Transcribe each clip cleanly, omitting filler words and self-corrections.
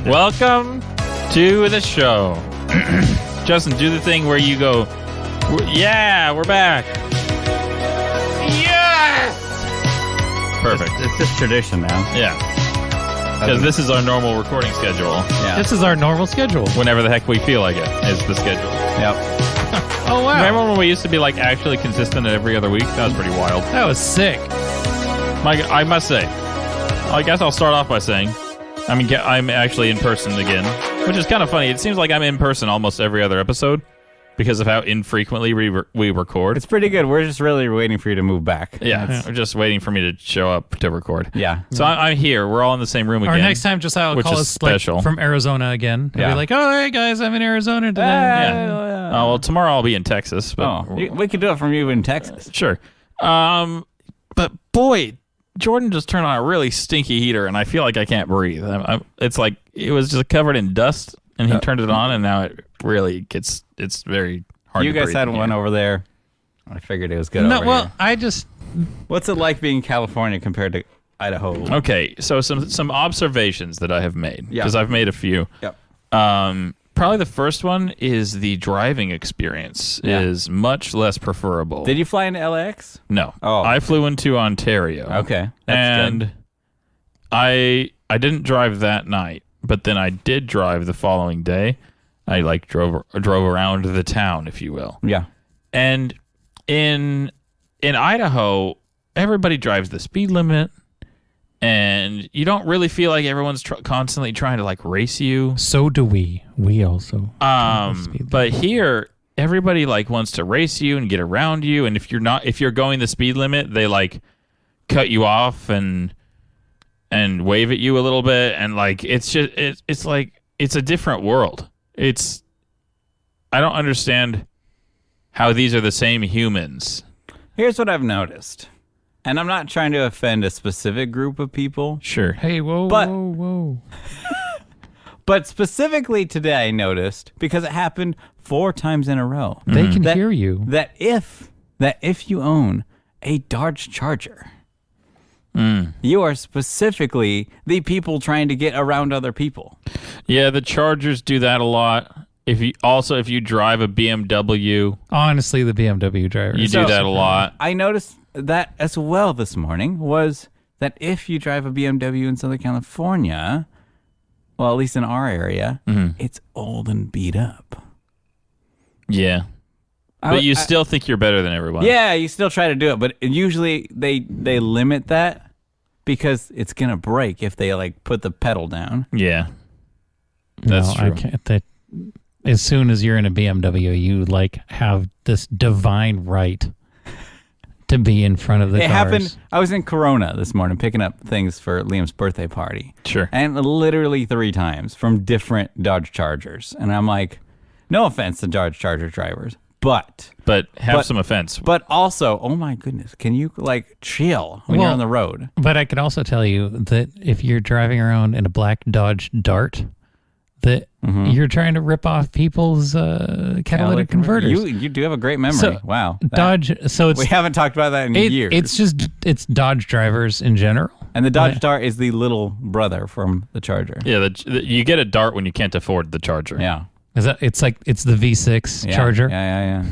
Welcome to the show. Justin, do the thing where you go, yeah, we're back. Yes! Perfect. It's just tradition now. Yeah. Because this is our normal recording schedule. Yeah. This is our normal schedule. Whenever the heck we feel like it is the schedule. Yep. Oh, wow. Remember when we used to be like actually consistent every other week? That was pretty wild. That was sick. I must say, I guess I'll start off by saying, I'm actually in person again, which is kind of funny. It seems like I'm in person almost every other episode because of how infrequently we record. It's pretty good. We're just really waiting for you to move back. Yeah, we're just waiting for me to show up to record. Yeah. So I'm here. We're all in the same room again. Or next time, just I'll which call is us special. like, from Arizona again. And Yeah. be like, oh, hey, guys, I'm in Arizona today. Yeah. Oh, well, tomorrow I'll be in Texas. But we could do it from you in Texas. Sure. But boy, Jordan just turned on a really stinky heater, and I feel like I can't breathe. It's like it was just covered in dust, and he turned it on, and now it really it's very hard You to guys breathe had in one here. over there. I figured it was good No, over well, here. I just... What's it like being in California compared to Idaho? Okay, so some observations that I have made, Yeah. because I've made a few. Yep. Probably the first one is the driving experience is much less preferable. Did you fly into LAX? No. Oh. I flew into Ontario. Okay. That's and good. I didn't drive that night, but then I did drive the following day. I drove around the town, if you will. Yeah. And in Idaho, everybody drives the speed limit, and you don't really feel like everyone's constantly trying to race you. So do we. We also. But here, everybody wants to race you and get around you, and if you're going the speed limit, they cut you off and wave at you a little bit, and it's a different world. I don't understand how these are the same humans. Here's what I've noticed. And I'm not trying to offend a specific group of people. Sure. Hey, whoa, But- whoa. But specifically today I noticed, because it happened 4 times in a row, They can hear you. that if you own a Dodge Charger, you are specifically the people trying to get around other people. Yeah, the Chargers do that a lot. If you drive a BMW, Honestly, the BMW drivers. you do that a lot. I noticed that as well this morning, was that if you drive a BMW in Southern California, well, at least in our area, it's old and beat up. Yeah. But you still think you're better than everyone. Yeah, you still try to do it, but usually they limit that because it's going to break if they put the pedal down. Yeah. That's true. I can't. As soon as you're in a BMW, you have this divine right to be in front of the It cars. happened. I was in Corona this morning picking up things for Liam's birthday party. Sure. And literally 3 times from different Dodge Chargers. And I'm like, no offense to Dodge Charger drivers, but have some offense. But also, oh my goodness, can you chill when you're on the road? But I could also tell you that if you're driving around in a black Dodge Dart, that you're trying to rip off people's catalytic converters. You do have a great memory. So, wow. Dodge. So it's We haven't talked about that in years. It's Dodge drivers in general. And the Dodge Dart is the little brother from the Charger. Yeah, you get a Dart when you can't afford the Charger. Yeah. Is that it's the V6 Yeah. Charger? Yeah.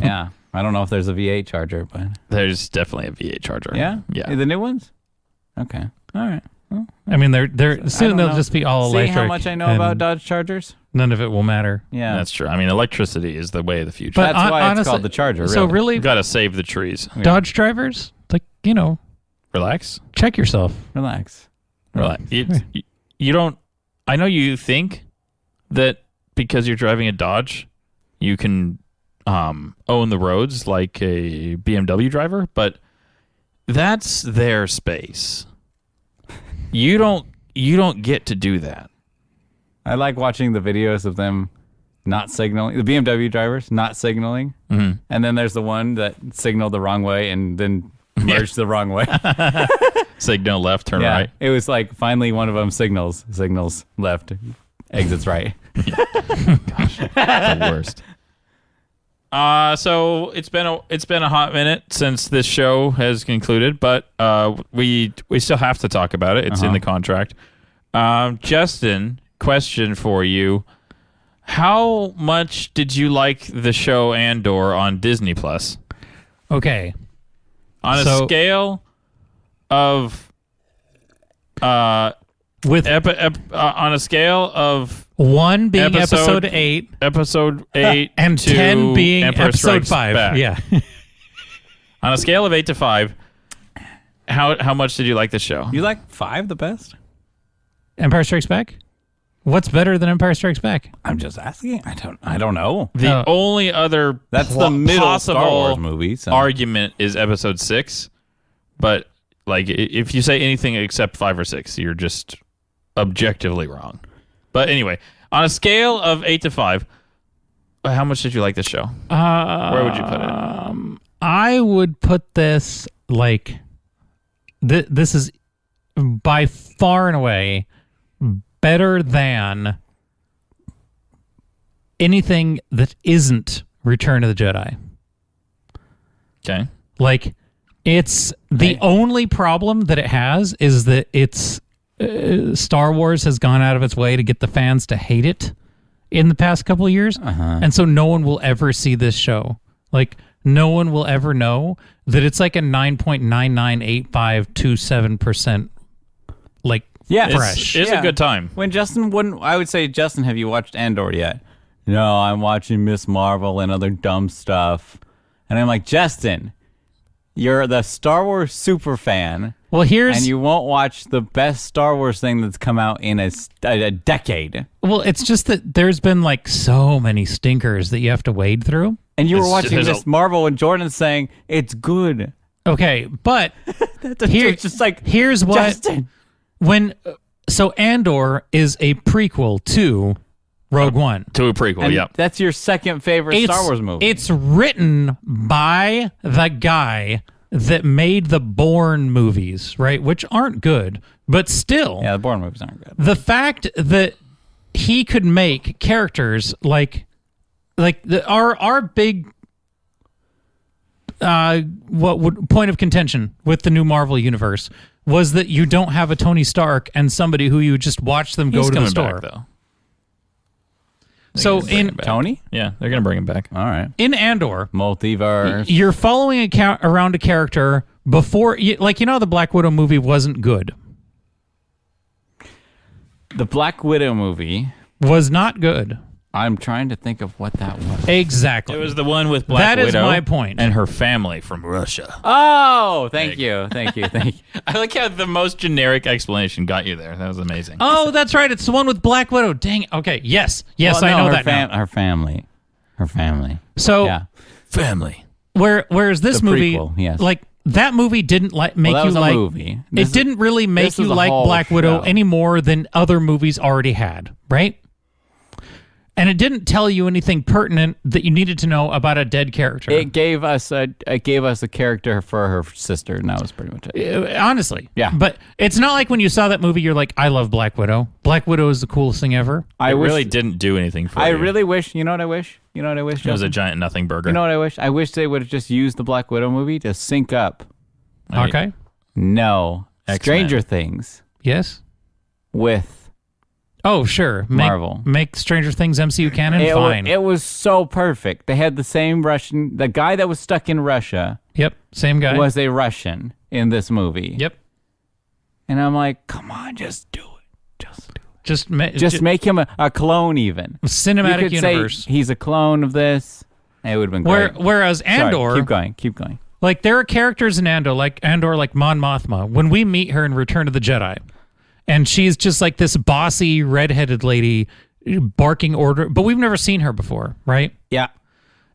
Yeah. I don't know if there's a V8 Charger, but There's definitely a V8 Charger. yeah. Yeah. The new ones. Okay. All right. Well, I mean, they're I soon don't they'll know. just be all See electric. how much I know and about Dodge Chargers? None of it will matter. Yeah. That's true. I mean, electricity is the way of the future. But That's why honestly, it's called the Charger. So really. really, You've got to save the trees. Dodge drivers, Relax. check yourself. Relax. Relax. You don't... I know you think that because you're driving a Dodge, you can own the roads like a BMW driver, but that's their space. You don't get to do that. I like watching the videos of them not signaling, the BMW drivers not signaling. Mm-hmm. And then there's the one that signaled the wrong way and then merged the wrong way. Signal left, turn right. It was finally one of them signals left, exits right. The worst. So it's been a hot minute since this show has concluded, but we still have to talk about it. It's in the contract. Justin, question for you. How much did you like the show Andor on Disney Plus? Okay. On a scale of on a scale of 1 being episode 8, episode 8 and to 10 being Emperor episode Strikes 5. Back. Yeah. On a scale of 8 to 5, how much did you like the show? You like 5 the best? Empire Strikes Back? What's better than Empire Strikes Back? I'm just asking. I don't know. The only other That's the middle possible Star Wars movie. So. argument is episode 6, but like if you say anything except 5 or 6, you're just objectively wrong. But anyway, on a scale of 8 to 5, how much did you like this show? Where would you put it? I would put this like this is by far and away better than anything that isn't Return of the Jedi. Okay. Like, it's the only problem that it has is that it's Star Wars has gone out of its way to get the fans to hate it in the past couple of years. And so no one will ever see this show. Like, no one will ever know that it's like a 9.998527% like fresh. It's a good time. When Justin wouldn't, I would say, Justin, have you watched Andor yet? No, I'm watching Miss Marvel and other dumb stuff. And I'm like, Justin, you're the Star Wars super fan. Well, and you won't watch the best Star Wars thing that's come out in a decade. Well, it's just that there's been like so many stinkers that you have to wade through. And you were watching Miss Marvel and Jordan's saying it's good. Okay, but it's just like, here's what Justin. So Andor is a prequel to Rogue One. To a prequel, And yeah. that's your second favorite Star Wars movie. It's written by the guy that made the Bourne movies, right? Which aren't good, but still. Yeah, the Bourne movies aren't good. The fact that he could make characters like our big point of contention with the new Marvel universe was that you don't have a Tony Stark and somebody who you just watch them go to the store. Back, though. So in Tony? Yeah, they're going to bring him back. All right. In Andor, multiverse. You're following around a character before, like, you know, the Black Widow movie wasn't good. The Black Widow movie was not good. I'm trying to think of what that was. Exactly. It was the one with Black Widow. That is my point. And her family from Russia. Oh, thank you. I like how the most generic explanation got you there. That was amazing. Oh, that's right. It's the one with Black Widow. Dang. Okay. Yes. Yes, well, I know her that now. Her family. So, yeah. Family. Whereas this the movie, prequel, yes. like, that movie didn't make that you was like. A movie. It didn't really make you like Black Widow any more than other movies already had, right? And it didn't tell you anything pertinent that you needed to know about a dead character. It gave us a character for her sister, and that was pretty much it. Honestly. Yeah. But it's not like when you saw that movie, you're like, I love Black Widow. Black Widow is the coolest thing ever. I really didn't do anything for you. I really wish, you know what I wish? It was a giant nothing burger. You know what I wish? I wish they would have just used the Black Widow movie to sync up. Okay. No. X-Men. Stranger Things. Yes. With Oh, sure. Marvel. Make Stranger Things MCU canon? Fine. It was so perfect. They had the same Russian... The guy that was stuck in Russia... Yep, same guy. ...was a Russian in this movie. Yep. And I'm like, come on, just do it. Just do it. Just make him a clone even. Cinematic you could universe. Say he's a clone of this. It would have been great. Whereas Andor... Sorry, keep going. Like, there are characters in Andor like Mon Mothma. When we meet her in Return of the Jedi... And she's just like this bossy, redheaded lady barking order. But we've never seen her before, right? Yeah.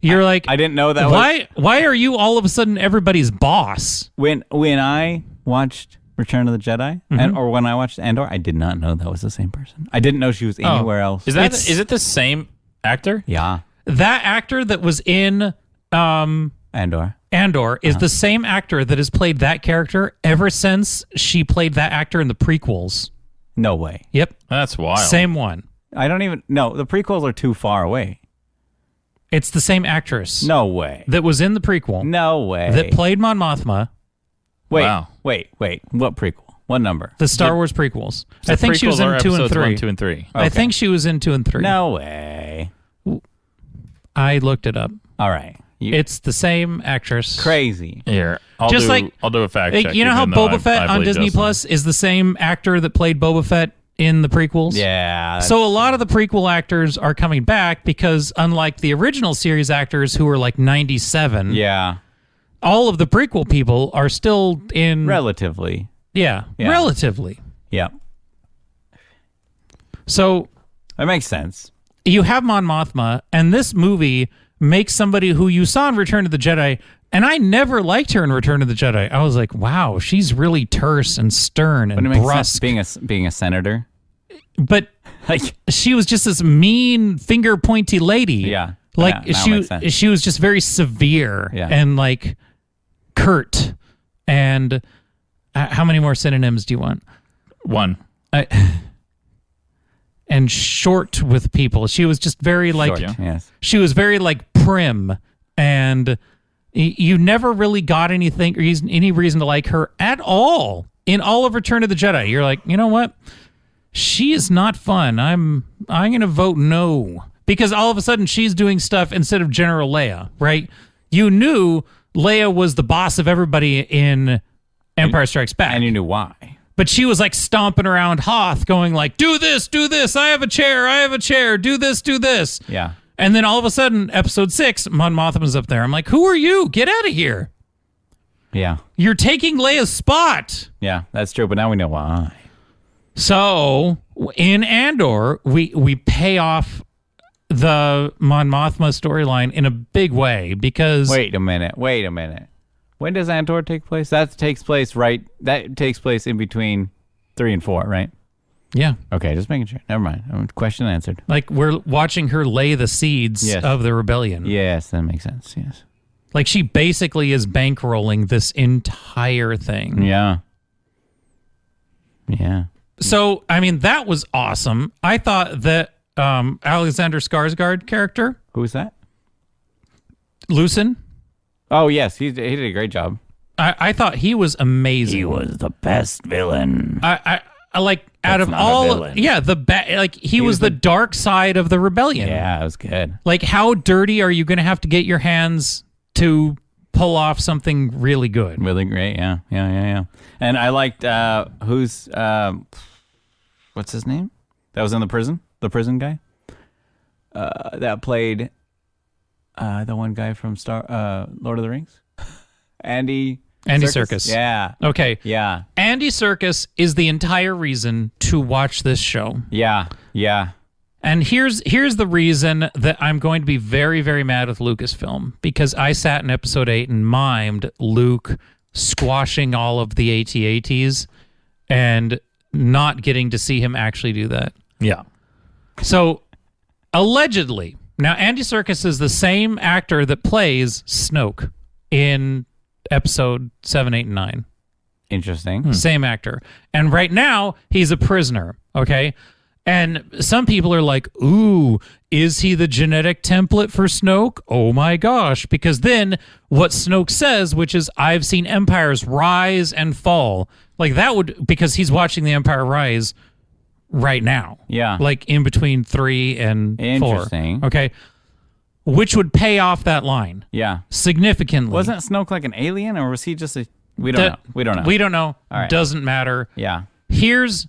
You're like... I didn't know that Why are you all of a sudden everybody's boss? When I watched Return of the Jedi, or when I watched Andor, I did not know that was the same person. I didn't know she was anywhere else. Is it the same actor? Yeah. That actor that was in... Andor is the same actor that has played that character ever since she played that actor in the prequels. No way. Yep. That's wild. Same one. I don't even... No, the prequels are too far away. It's the same actress. No way. That was in the prequel. No way. That played Mon Mothma. Wait, wow. wait. What prequel? What number? The Star Wars prequels. I The think she was prequels are in 2 and episodes 3. 1, 2, and 3. I think she was in 2 and 3. No way. I looked it up. All right. It's the same actress. Crazy. Here, I'll Just do a fact check. You know how even though Boba Fett I on believe Disney Justin. Plus is the same actor that played Boba Fett in the prequels? Yeah. So a lot of the prequel actors are coming back because unlike the original series actors who were like 97, yeah. all of the prequel people are still in... Relatively. Yeah, relatively. Yeah. So That makes sense. you have Mon Mothma, and this movie makes somebody who you saw in Return of the Jedi, and I never liked her in Return of the Jedi. I was like, wow, she's really terse and stern and But it makes brusque. sense being a senator. But Like, she was just this mean, finger pointy lady. Yeah. Like Yeah, now it makes sense. she was just very severe Yeah. and like curt. And how many more synonyms do you want? 1. And short with people. She was just very like short, yes. she was very like prim, and you never really got any reason to like her at all in all of Return of the Jedi. You're like, you know what? She is not fun. I'm going to vote no, because all of a sudden she's doing stuff instead of General Leia, right? You knew Leia was the boss of everybody in Empire Strikes Back. And you knew why. But she was like stomping around Hoth going like, do this, I have a chair, do this. Yeah. And then all of a sudden, episode 6, Mon Mothma's up there. I'm like, who are you? Get out of here. Yeah. You're taking Leia's spot. Yeah, that's true. But now we know why. So in Andor, we pay off the Mon Mothma storyline in a big way because... Wait a minute. When does Andor take place? That takes place in between 3 and 4, right? Yeah. Okay, just making sure. Never mind. Question answered. Like we're watching her lay the seeds Yes. of the rebellion. Yes, that makes sense. Yes. Like she basically is bankrolling this entire thing. Yeah. Yeah. So, I mean, that was awesome. I thought that Alexander Skarsgård character, Who's that? Lucen, Oh, yes. He did a great job. I thought he was amazing. was the best villain. I like out of not a all, villain. yeah, like he was the dark side of the rebellion. Yeah, it was good. Like, how dirty are you going to have to get your hands to pull off something really good? Really great. Yeah. And I liked what's his name? That was in the prison guy. That played the one guy from Lord of the Rings. Andy Serkis. Yeah. Okay. Yeah. Andy Serkis is the entire reason to watch this show. Yeah. And here's the reason that I'm going to be very, very mad with Lucasfilm, because I sat in episode 8 and mimed Luke squashing all of the AT-ATs and not getting to see him actually do that. Yeah. So, allegedly, now Andy Serkis is the same actor that plays Snoke in episode 7, 8, and 9. Interesting. Same actor. And right now, he's a prisoner, okay? And some people are like, ooh, is he the genetic template for Snoke? Oh my gosh. Because then what Snoke says, which is, I've seen empires rise and fall. Like that would, because he's watching the Empire rise right now. Yeah. Like in between 3 and 4. Interesting. Okay. Which would pay off that line Yeah. significantly. Wasn't Snoke like an alien, or was he just a? We don't know. We don't know. We don't know. All right. Doesn't matter. Yeah. Here's,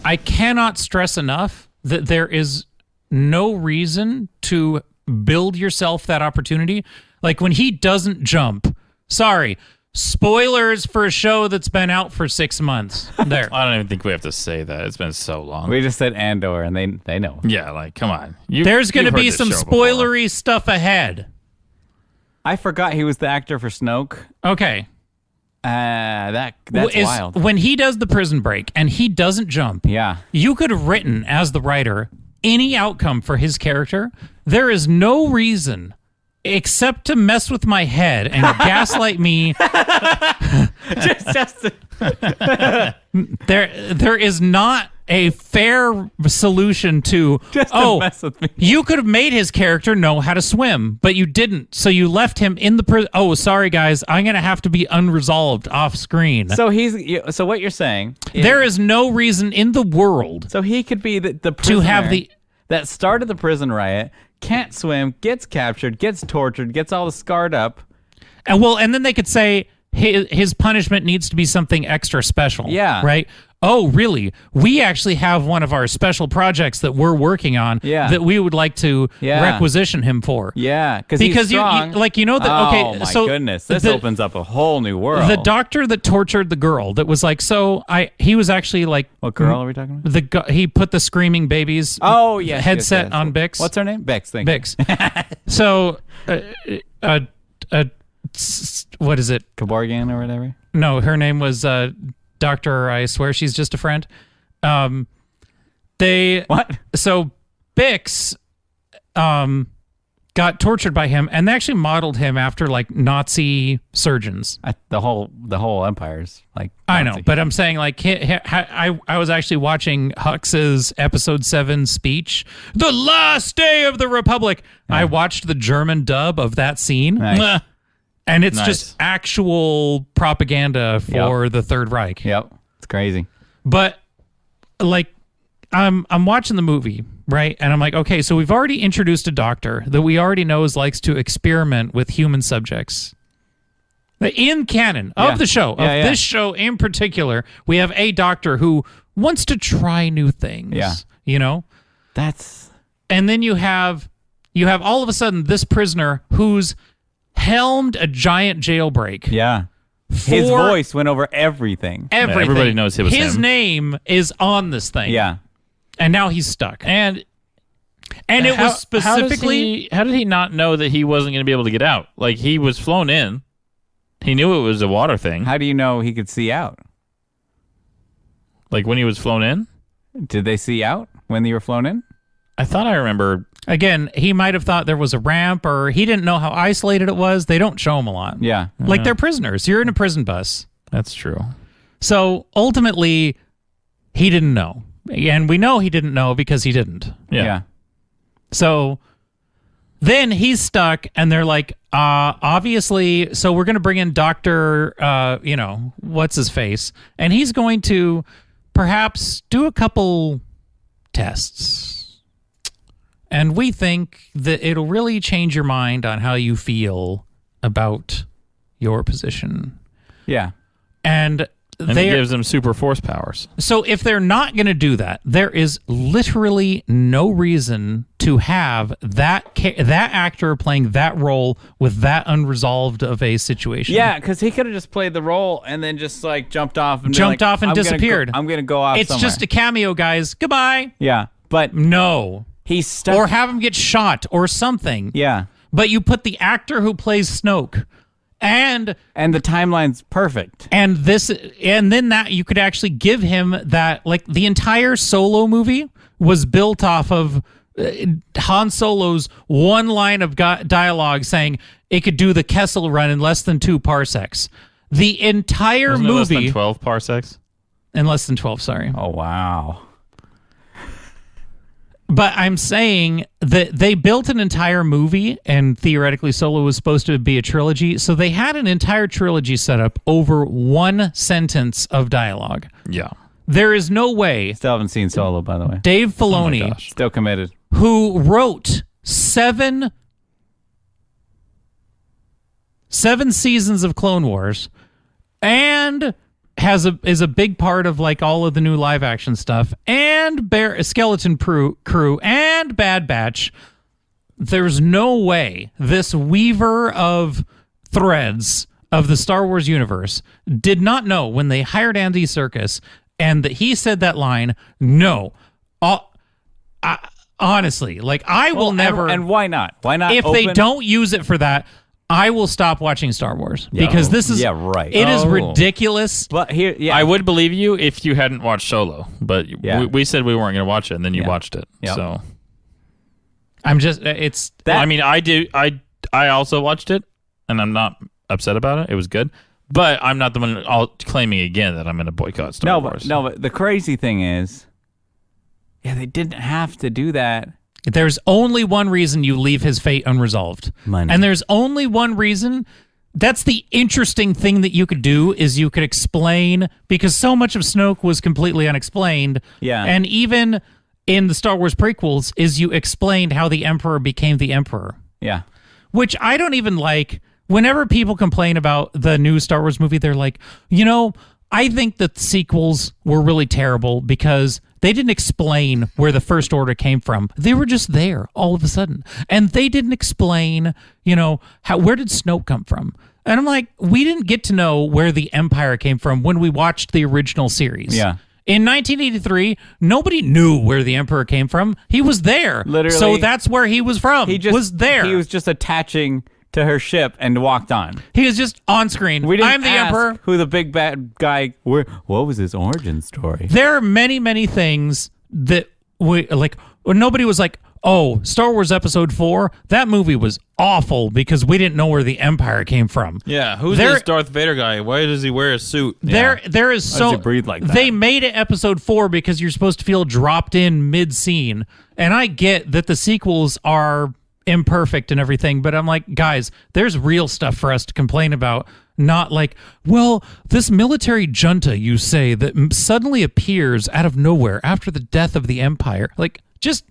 I cannot stress enough that there is no reason to build yourself that opportunity. Like when he doesn't jump, sorry, spoilers for a show that's been out for 6 months. There. I don't even think we have to say that. It's been so long. We just said Andor, and they know. Yeah, like, come on. There's going to you've heard be this some show before. spoilery stuff ahead. I forgot he was the actor for Snoke. Okay. That's wild. When he does the prison break and he doesn't jump, Yeah. you could have written, as the writer, any outcome for his character. There is no reason except to mess with my head and gaslight me. just There is not a fair solution to, Just to mess with me. you could have made his character know how to swim, but you didn't. So you left him in the prison. Oh, sorry, guys. I'm going to have to be unresolved off screen. So so what you're saying There is no reason in the world so he could be the to prisoner have the... that started the prison riot, can't swim, gets captured, gets tortured, gets all scarred up. And then they could say his punishment needs to be something extra special. Yeah. Right? Oh, really? We actually have one of our special projects that we're working on that we would like to requisition him for. Yeah, because you strong. Okay, my so goodness, this opens up a whole new world. The doctor that tortured the girl that was like, he was actually like, what girl are we talking about? He put the screaming babies headset on Bix. What's her name? Bix. Thank you. Bix. So, what is it? Kaborgian or whatever? No, her name was Doctor. I swear she's just a friend. So Bix got tortured by him, and they actually modeled him after like Nazi surgeons. The whole empire's like I know, Nazi. but I'm saying like I was actually watching Hux's episode 7 speech, the last day of the Republic. I watched the German dub of that scene. Nice. And it's just actual propaganda for the Third Reich. Yep, it's crazy. But like, I'm watching the movie, right? And I'm like, okay, so we've already introduced a doctor that we already know likes to experiment with human subjects. In canon of the show, this show in particular, we have a doctor who wants to try new things. Yeah, you know, and then you have all of a sudden this prisoner who's helmed a giant jailbreak. Yeah. His voice went over everything. Everything. Everybody knows it was his him. name is on this thing. Yeah. And now he's stuck. And it was specifically... How did he not know that he wasn't going to be able to get out? Like, he was flown in. He knew it was a water thing. How do you know he could see out? Like, when he was flown in? Did they see out when they were flown in? I thought I remember... Again, he might have thought there was a ramp, or he didn't know how isolated it was. They don't show him a lot. Yeah. Like, they're prisoners. You're in a prison bus. That's true. So, ultimately, he didn't know. And we know he didn't know because he didn't. Yeah. So, then he's stuck, and they're like, obviously, so we're going to bring in Dr., what's his face? And he's going to perhaps do a couple tests. And we think that it'll really change your mind on how you feel about your position. Yeah. And it gives them super force powers. So if they're not going to do that, there is literally no reason to have that actor playing that role with that unresolved of a situation. Yeah, because he could have just played the role and then just like jumped off and disappeared. I'm going to go off It's somewhere. just a cameo, guys. Goodbye. Yeah, but no. He's stuck. Or have him get shot or something. Yeah. But you put the actor who plays Snoke and the timeline's perfect. And then that you could actually give him that, like the entire Solo movie was built off of Han Solo's one line of dialogue saying it could do the Kessel run in less than 2 parsecs. The entire Wasn't movie it less than 12 parsecs? In less than 12, sorry. Oh wow. But I'm saying that they built an entire movie, and theoretically Solo was supposed to be a trilogy, so they had an entire trilogy set up over one sentence of dialogue. Yeah. There is no way Still haven't seen Solo, by the way. Dave Filoni, Still committed. who wrote seven seasons of Clone Wars and is a big part of like all of the new live action stuff and Skeleton Crew and Bad Batch. There's no way this weaver of threads of the Star Wars universe did not know when they hired Andy Serkis and that he said that line. No, honestly, like I will never. And why not? Why not? If they don't use it for that, I will stop watching Star Wars because this is right. It is ridiculous. But here, I would believe you if you hadn't watched Solo, but we said we weren't going to watch it, and then you watched it. Yep. So I'm just it's that. I mean, I also watched it, and I'm not upset about it. It was good, but I'm not the one claiming again that I'm going to boycott Star Wars. But the crazy thing is, Yeah, they didn't have to do that. There's only one reason you leave his fate unresolved. Money. And there's only one reason. That's the interesting thing that you could do is you could explain, because so much of Snoke was completely unexplained. Yeah. And even in the Star Wars prequels is you explained how the Emperor became the Emperor. Yeah. Which I don't even like. Whenever people complain about the new Star Wars movie, they're like, I think that the sequels were really terrible because they didn't explain where the First Order came from. They were just there all of a sudden. And they didn't explain, where did Snoke come from? And I'm like, we didn't get to know where the Empire came from when we watched the original series. Yeah. In 1983, nobody knew where the Emperor came from. He was there. Literally. So that's where he was from. He just was there. He was just attaching to her ship and walked on. He was just on screen. We didn't I'm the ask Emperor. who the big bad guy. What was his origin story? There are many, many things that nobody was like, oh, Star Wars Episode 4, that movie was awful because we didn't know where the Empire came from. Yeah, who's this Darth Vader guy? Why does he wear a suit? There is Why so does he breathe like that? They made it Episode 4 because you're supposed to feel dropped in mid-scene. And I get that the sequels are imperfect and everything, but I'm like, guys, there's real stuff for us to complain about. Not like, well, this military junta you say that suddenly appears out of nowhere after the death of the Empire. Like, just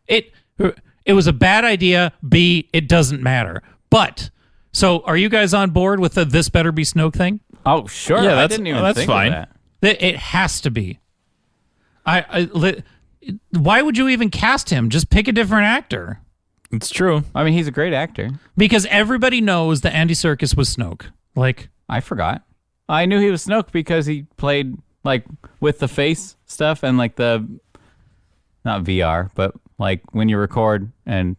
it was a bad idea. B, it doesn't matter. But so, are you guys on board with the "this better be Snoke" thing? Oh, sure. Yeah, I didn't even that's think fine. of that. It has to be. Why would you even cast him? Just pick a different actor. It's true. I mean, he's a great actor. Because everybody knows that Andy Serkis was Snoke. Like, I forgot. I knew he was Snoke because he played like with the face stuff and like the not VR, but like when you record and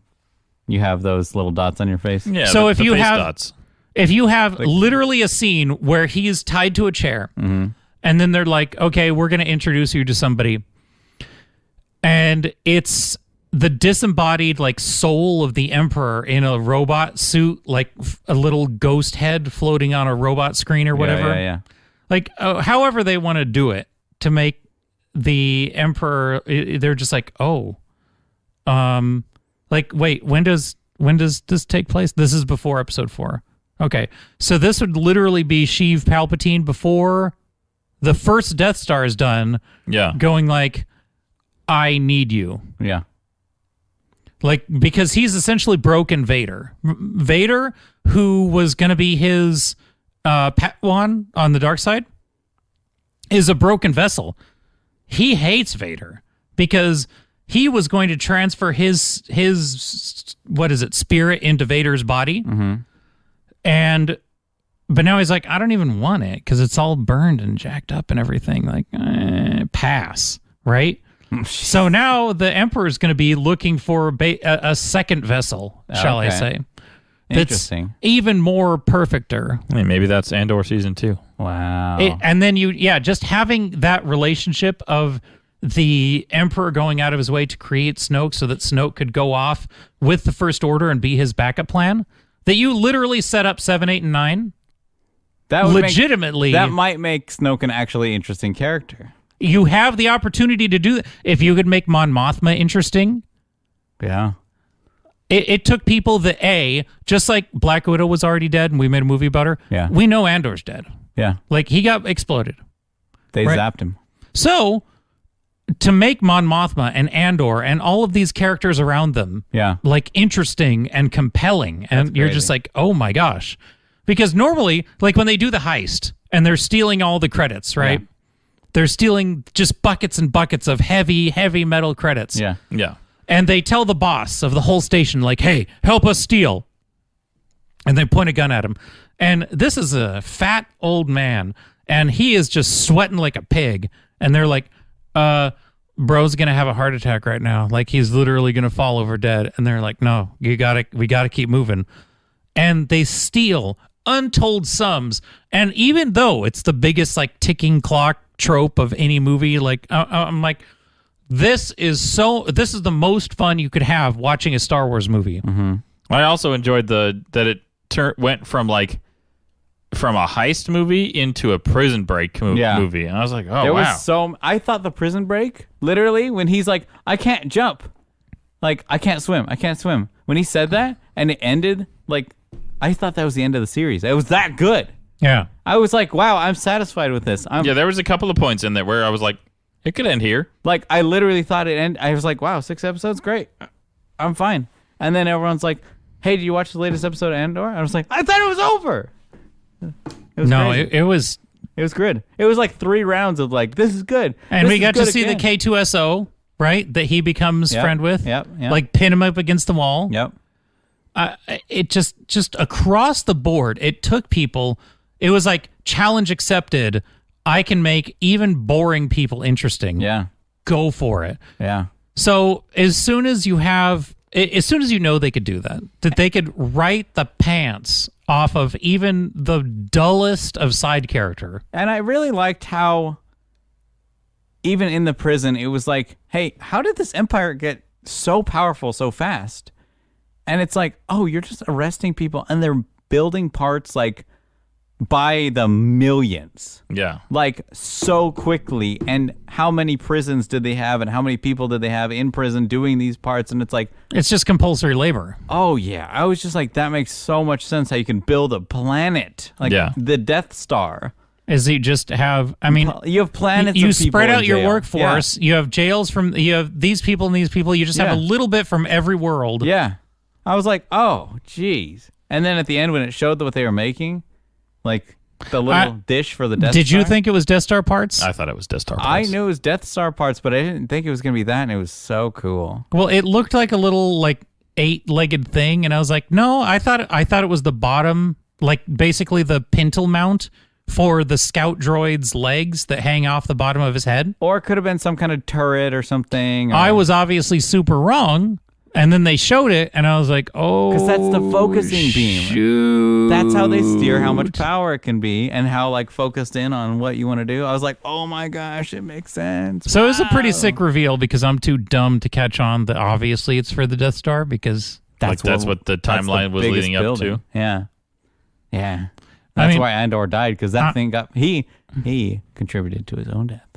you have those little dots on your face. Yeah. So the if you face have dots. if you have literally a scene where he's tied to a chair, and then they're like, okay, we're going to introduce you to somebody, and it's the disembodied like soul of the Emperor in a robot suit, like a little ghost head floating on a robot screen or whatever. Yeah. Like, however they want to do it to make the Emperor, they're just like, like, wait, when does this take place? This is before Episode 4. Okay, so this would literally be Sheev Palpatine before the first Death Star is done. Yeah. Going like, I need you. Yeah. Like, because he's essentially broken Vader. Vader, who was going to be his Padawan on the dark side, is a broken vessel. He hates Vader because he was going to transfer his what is it, spirit into Vader's body. But now he's like, I don't even want it because it's all burned and jacked up and everything. Like, pass, right? So now the Emperor is going to be looking for a second vessel, shall I say. That's Interesting. even more perfecter. I mean, maybe that's Andor season 2. Wow. And then just having that relationship of the Emperor going out of his way to create Snoke so that Snoke could go off with the First Order and be his backup plan, that you literally set up 7, 8, and 9. That would legitimately. that might make Snoke an actually interesting character. You have the opportunity to do that. If you could make Mon Mothma interesting. Yeah. It took people that, just like Black Widow was already dead and we made a movie about her, Yeah. we know Andor's dead. Yeah. Like, he got exploded. They Right. zapped him. So, to make Mon Mothma and Andor and all of these characters around them, Yeah. like, interesting and compelling, and you're just crazy. like, oh my gosh. Because normally, like, when they do the heist and they're stealing all the credits, right? Yeah. They're stealing just buckets and buckets of heavy, heavy metal credits. Yeah. Yeah. And they tell the boss of the whole station, like, hey, help us steal. And they point a gun at him. And this is a fat old man, and he is just sweating like a pig. And they're like, bro's going to have a heart attack right now. Like, he's literally going to fall over dead. And they're like, no, we got to keep moving. And they steal untold sums. And even though it's the biggest, like, ticking clock trope of any movie, like, I'm like, this is the most fun you could have watching a Star Wars movie. I also enjoyed that it went from like from a heist movie into a prison break movie. And I was like, oh, There wow. was I thought the Prison Break, literally, when he's like, I can't jump. Like, I can't swim. When he said that and it ended, like, I thought that was the end of the series. It was that good. Yeah. I was like, wow, I'm satisfied with this. Yeah, there was a couple of points in there where I was like, it could end here. Like, I literally thought it ended. I was like, wow, 6 episodes? Great. I'm fine. And then everyone's like, hey, did you watch the latest episode of Andor? I was like, I thought it was over. It was crazy. It was. It was good. It was like 3 rounds of like, this is good. And This we is got to good see again. the K2SO, right? That he becomes friend with. Yep. Like pin him up against the wall. Yep. It just across the board, it took people. It was like challenge accepted. I can make even boring people interesting. Yeah. Go for it. Yeah. So as soon as you know they could do that they could write the pants off of even the dullest of side character. And I really liked how, even in the prison, it was like, hey, how did this empire get so powerful so fast? And it's like, oh, you're just arresting people and they're building parts like by the millions. Yeah. Like so quickly. And how many prisons did they have and how many people did they have in prison doing these parts? And it's like, It's just compulsory labor. oh yeah. I was just like, that makes so much sense how you can build a planet. Like the Death Star. Is you just have, I mean, You have planets you of people spread in out your jail. workforce. You have jails you have these people and these people. You just have Yeah. a little bit from every world. Yeah. I was like, oh, geez. And then at the end when it showed what they were making, like the little dish for the Death Star. Did you think it was Death Star parts? I thought it was Death Star I parts. knew it was Death Star parts, but I didn't think it was going to be that, and it was so cool. Well, it looked like a little like 8-legged thing, and I was like, no, I thought it was the bottom, like basically the pintle mount for the scout droid's legs that hang off the bottom of his head. Or it could have been some kind of turret or something. I was obviously super wrong, and then they showed it, and I was like, oh, because that's the focusing beam. shoot. That's how they steer how much power it can be and how like focused in on what you want to do. I was like, oh my gosh, it makes sense. So it was a pretty sick reveal because I'm too dumb to catch on that obviously it's for the Death Star because that's what the timeline was leading up to. Yeah. Yeah. I That's mean- why Andor died, because that thing got he contributed to his own death.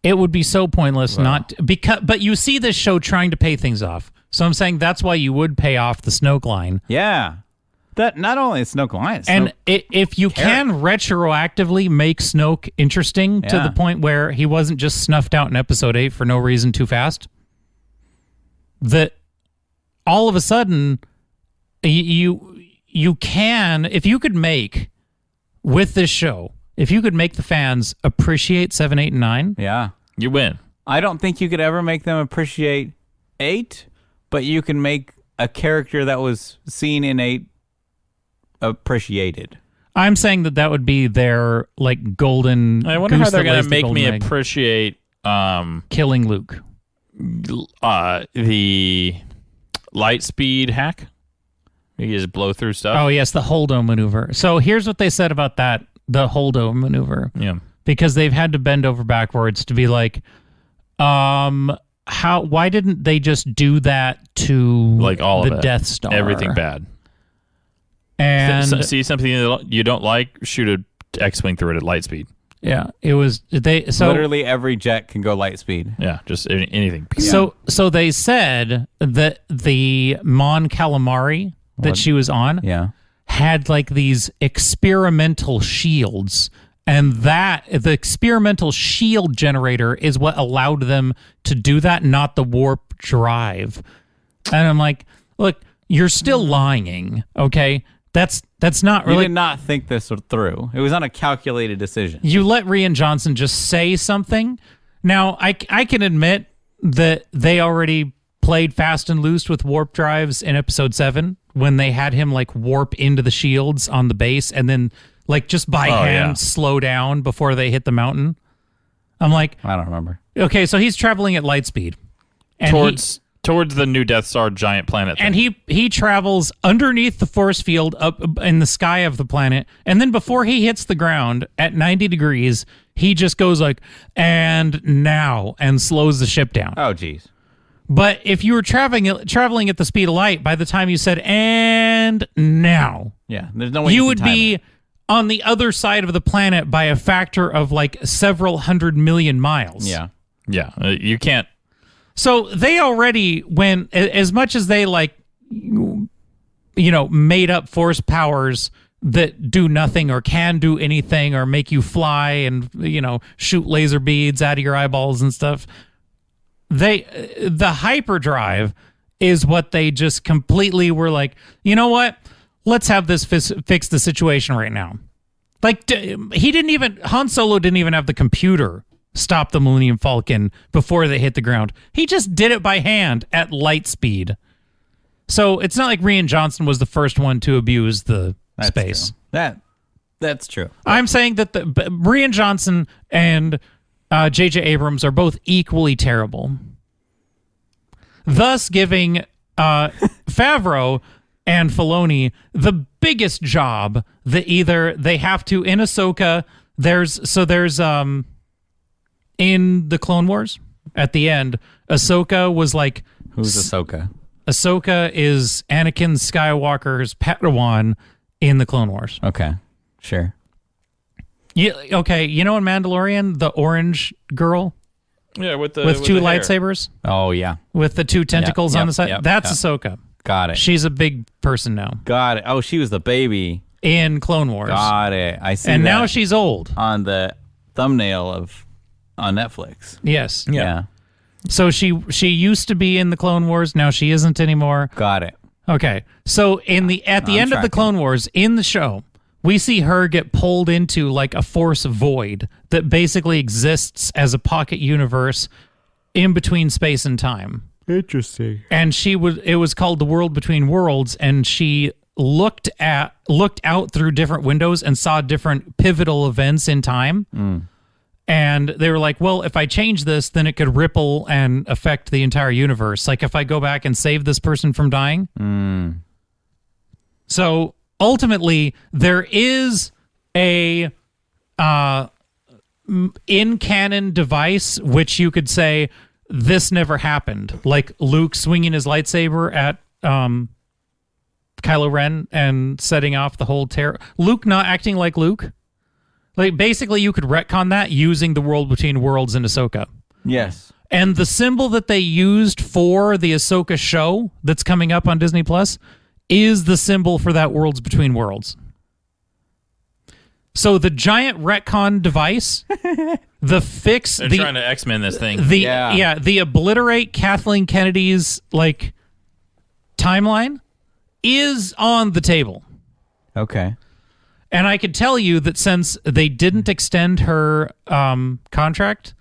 it would be so pointless but you see this show trying to pay things off. So I'm saying that's why you would pay off the Snoke line. Yeah. That not only is Snoke Lion, And if you can retroactively make Snoke interesting to the point where he wasn't just snuffed out in episode 8 for no reason too fast, that all of a sudden you can, if you could make with this show, if you could make the fans appreciate 7, 8, and 9, yeah. You win. I don't think you could ever make them appreciate 8, but you can make a character that was seen in 8 appreciated. I'm saying that would be their like golden. I wonder goose how they're that going lays to the make golden me egg. appreciate Killing Luke. the light speed hack. You just blow through stuff. Oh yes, the Holdo maneuver. So here's what they said about that: the Holdo maneuver. Yeah. Because they've had to bend over backwards to be like, why didn't they just do that to Like all the of it. Death Star? Everything bad. And See something you don't like, shoot an X-wing through it at light speed. yeah, it was so Literally every jet can go light speed. Yeah, just anything. So they said that the Mon Calamari that she was on Yeah. had like these experimental shields, and that the experimental shield generator is what allowed them to do that, not the warp drive. And I'm like, look, you're still lying, okay? That's not You really. did not think this through. It was not a calculated decision. You let Rian Johnson just say something. Now, I can admit that they already played fast and loose with warp drives in episode 7 when they had him like warp into the shields on the base and then like just by hand slow down before they hit the mountain. I'm like, I don't remember. okay, so he's traveling at light speed. And towards the new Death Star giant planet. And he travels underneath the force field up in the sky of the planet, and then before he hits the ground at 90 degrees, he just goes like, and now, and slows the ship down. Oh, geez. But if you were traveling at the speed of light, by the time you said, and now, Yeah, there's no way you can would time be it. on the other side of the planet by a factor of like several 100 million miles. Yeah. Yeah, you can't. So they already, when as much as they like, made up force powers that do nothing or can do anything or make you fly and shoot laser beads out of your eyeballs and stuff, the hyperdrive is what they just completely were like, you know what? Let's have this fix the situation right now. Like Han Solo didn't even have the computer stop the Millennium Falcon before they hit the ground. He just did it by hand at light speed. So it's not like Rian Johnson was the first one to abuse the space. True. That's true. I'm saying that Rian Johnson and J.J. Abrams are both equally terrible, thus giving Favreau and Filoni the biggest job that either they have to in Ahsoka. There's in the Clone Wars at the end, Ahsoka was like, who's Ahsoka? Ahsoka is Anakin Skywalker's Padawan in the Clone Wars. Okay, sure. Yeah, okay. You know in Mandalorian, the orange girl Yeah, with two the hair. lightsabers Oh yeah, with the two tentacles on the side. That's Ahsoka. got it. She's a big person now Got it. Oh, she was the baby. in Clone Wars, Got it. I see. and that now she's old. on the thumbnail on Netflix. Yes. Yeah. So she used to be in the Clone Wars. Now she isn't anymore. Got it. Okay. So at the end of the tracking. Clone Wars in the show, we see her get pulled into like a force void that basically exists as a pocket universe in between space and time. Interesting. And it was called the World Between Worlds, and she looked out through different windows and saw different pivotal events in time. And they were like, well, if I change this, then it could ripple and affect the entire universe. Like if I go back and save this person from dying. So ultimately, there is a in-canon device which you could say this never happened. Like Luke swinging his lightsaber at Kylo Ren and setting off the whole terror. Luke not acting like Luke. Like basically, you could retcon that using the World Between Worlds in Ahsoka. Yes. And the symbol that they used for the Ahsoka show that's coming up on Disney Plus is the symbol for that Worlds Between Worlds. So the giant retcon device, the fix, They're trying to X-Men this thing. the obliterate Kathleen Kennedy's like timeline is on the table. Okay. And I could tell you that since they didn't extend her contract,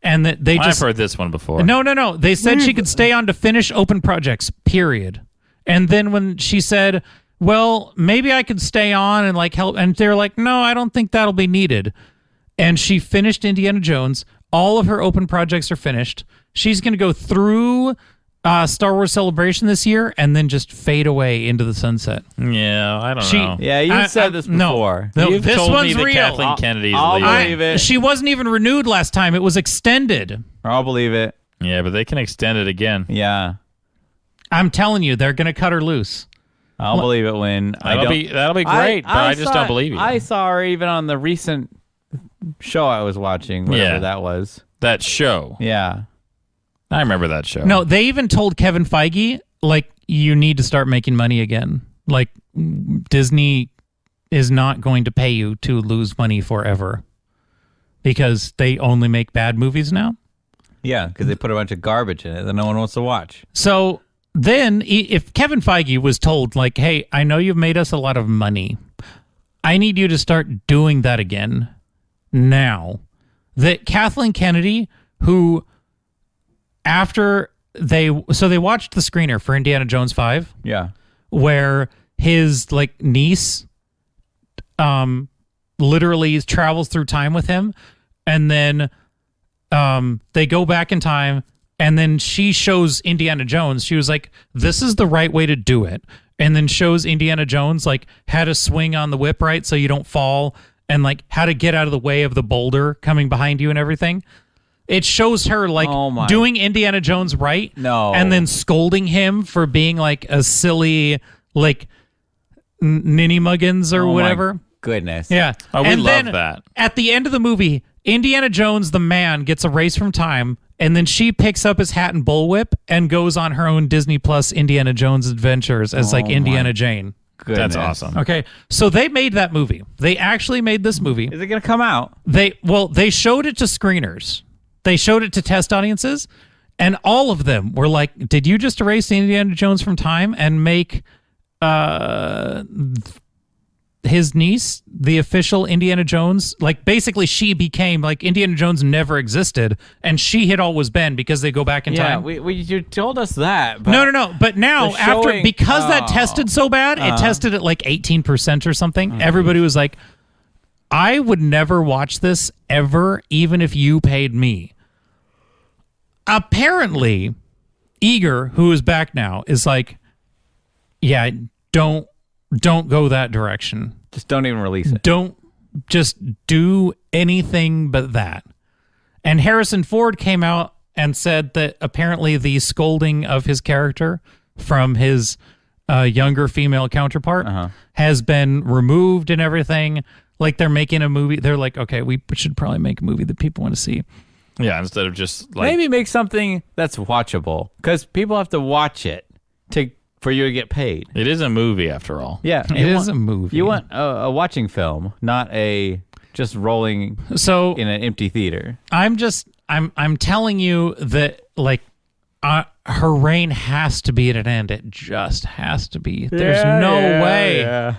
and that they I've heard this one before. No. They said she could stay on to finish open projects, period. And then when she said, well, maybe I could stay on and like help, and they're like, no, I don't think that'll be needed. And she finished Indiana Jones. All of her open projects are finished. She's going to go through Star Wars Celebration this year and then just fade away into the sunset. Yeah, I don't know. Yeah, you said this before. No, You've this told one's me that real. Kathleen Kennedy's I'll leaving. believe it. She wasn't even renewed last time. It was extended. I'll believe it. Yeah, but they can extend it again. Yeah. I'm telling you, they're going to cut her loose. I'll believe it when That'll be great, but I just don't believe you. I saw her even on the recent show I was watching, whatever that was. That show. Yeah. I remember that show. No, they even told Kevin Feige, like, you need to start making money again. Like, Disney is not going to pay you to lose money forever because they only make bad movies now. Yeah, because they put a bunch of garbage in it that no one wants to watch. So then if Kevin Feige was told, like, hey, I know you've made us a lot of money. I need you to start doing that again now. That Kathleen Kennedy, who after they watched the screener for Indiana Jones 5, Yeah. where his like niece literally travels through time with him, and then they go back in time, and then she shows Indiana Jones. She was like, this is the right way to do it. And then shows Indiana Jones like how to swing on the whip right so you don't fall, and like how to get out of the way of the boulder coming behind you and everything. It shows her like doing Indiana Jones right. No. And then scolding him for being like a silly like ninny muggins or whatever. goodness. Yeah. Oh, we And love then that. At the end of the movie, Indiana Jones, the man, gets erased from time, and then she picks up his hat and bullwhip and goes on her own Disney Plus Indiana Jones adventures as like Indiana Jane. Goodness. That's awesome. Okay, so they made that movie. They actually made this movie. Is it going to come out? They showed it to screeners. They showed it to test audiences, and all of them were like, "Did you just erase Indiana Jones from time and make his niece the official Indiana Jones?" Like basically, she became like Indiana Jones never existed, and she had always been because they go back in Yeah, time. you told us that. But No. But now, the showing- because that tested so bad, it tested at like 18% or something. Everybody was like, I would never watch this ever, even if you paid me. Apparently, Eager, who is back now, is like, yeah, don't go that direction. Just don't even release it. Don't just do anything but that. And Harrison Ford came out and said that apparently the scolding of his character from his younger female counterpart has been removed and everything. Like they're making a movie. They're like, okay, we should probably make a movie that people want to see. Yeah, instead of just like Maybe make something that's watchable, because people have to watch it for you to get paid. it is a movie after all. Yeah, It is a movie. You want a watching film, not a just rolling So in an empty theater. I'm telling you that like her reign has to be at an end. It just has to be. There's no way. Yeah.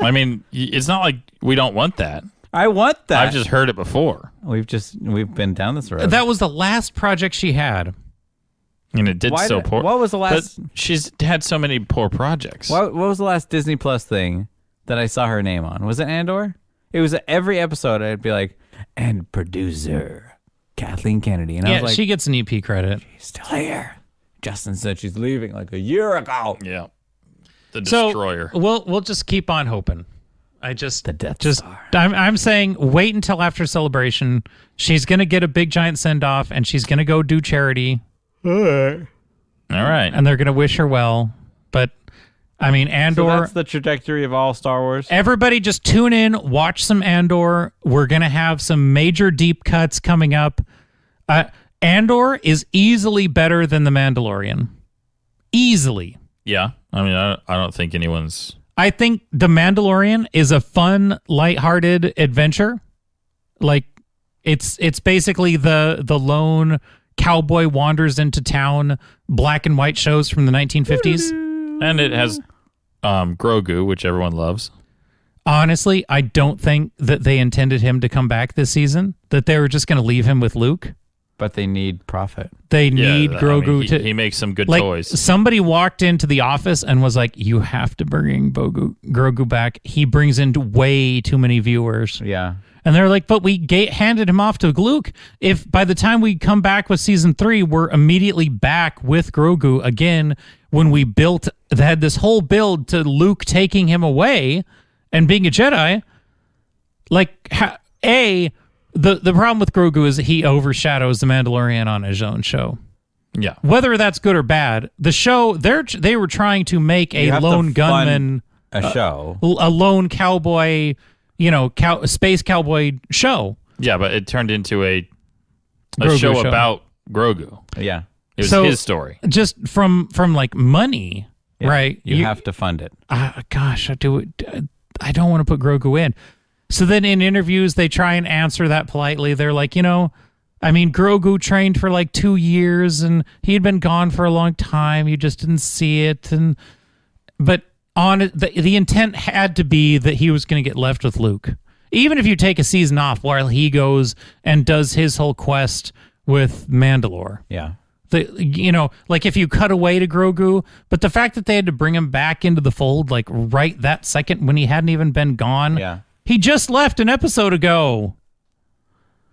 I mean, it's not like we don't want that. I want that. I've just heard it before, we've been down this road. That was the last project she had. and it did so poor. What was the last? But she's had so many poor projects. What was the last Disney Plus thing that I saw her name on? Was it Andor? It was every episode. I'd be like, and producer Kathleen Kennedy, and I Yeah, was like, she gets an EP credit. she's still here. Justin said she's leaving like a year ago. Yeah, the So destroyer. we'll just keep on hoping. The Death Just Star. I'm saying wait until after Celebration. She's gonna get a big giant send off, and she's gonna go do charity, All right. and they're gonna wish her well. But I mean, So Andor. that's the trajectory of all Star Wars. Everybody just tune in, watch some Andor. We're going to have some major deep cuts coming up. Andor is easily better than The Mandalorian. Easily. Yeah, I mean, I don't think anyone's. I think The Mandalorian is a fun, lighthearted adventure. Like it's basically the lone cowboy wanders into town black and white shows from the 1950s. And it has Grogu, which everyone loves. Honestly, I don't think that they intended him to come back this season, that they were just going to leave him with Luke. But they need profit. They need Yeah, Grogu I mean, to... He makes some good like, toys. somebody walked into the office and was like, you have to bring Grogu back. He brings in way too many viewers. Yeah. And they're like, but we handed him off to Luke. If by the time we come back with season 3, we're immediately back with Grogu again when we had this whole build to Luke taking him away and being a Jedi. Like, the problem with Grogu is that he overshadows The Mandalorian on his own show. Yeah. Whether that's good or bad, the show, they were trying to make You a have to lone fund gunman, a show. a lone cowboy, space cowboy show. Yeah, but it turned into a Grogu show show. about Grogu. Yeah. It was So- his story. Just from like money, Yeah. right? You have to fund it. Gosh, I don't want to put Grogu in. So then in interviews, they try and answer that politely. They're like, Grogu trained for like 2 years and he had been gone for a long time. You just didn't see it. But the intent had to be that he was going to get left with Luke. Even if you take a season off while he goes and does his whole quest with Mandalore. Yeah. Like if you cut away to Grogu, but the fact that they had to bring him back into the fold, like right that second when he hadn't even been gone. Yeah. He just left an episode ago.